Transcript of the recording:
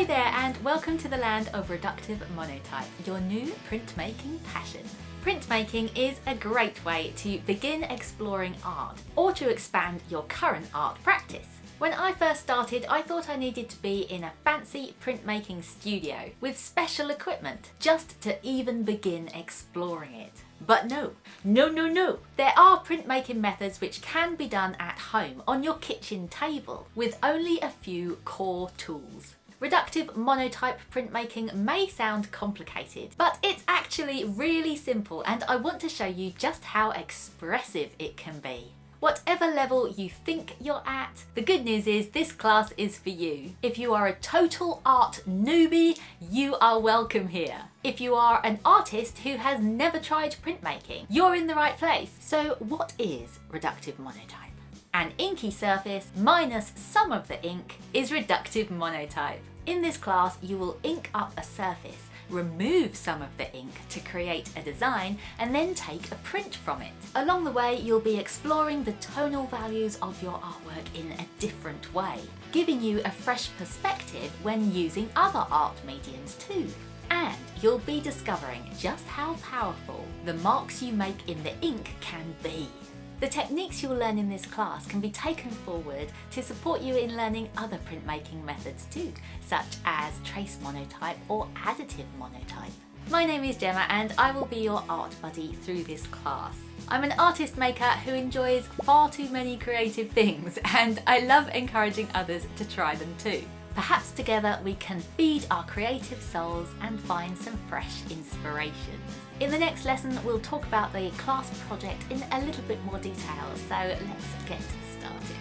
Hey there, and welcome to the land of Reductive Monotype, your new printmaking passion. Printmaking is a great way to begin exploring art or to expand your current art practice. When I first started, I thought I needed to be in a fancy printmaking studio with special equipment just to even begin exploring it. But no. There are printmaking methods which can be done at home on your kitchen table with only a few core tools. Reductive monotype printmaking may sound complicated, but it's actually really simple, and I want to show you just how expressive it can be. Whatever level you think you're at, the good news is this class is for you. If you are a total art newbie, you are welcome here. If you are an artist who has never tried printmaking, you're in the right place. So what is reductive monotype? An inky surface minus some of the ink is reductive monotype. In this class, you will ink up a surface, remove some of the ink to create a design, and then take a print from it. Along the way, you'll be exploring the tonal values of your artwork in a different way, giving you a fresh perspective when using other art mediums too. And you'll be discovering just how powerful the marks you make in the ink can be. The techniques you'll learn in this class can be taken forward to support you in learning other printmaking methods too, such as trace monotype or additive monotype. My name is Gemma, and I will be your art buddy through this class. I'm an artist maker who enjoys far too many creative things, and I love encouraging others to try them too. Perhaps together we can feed our creative souls and find some fresh inspiration. In the next lesson, we'll talk about the class project in a little bit more detail, so let's get started.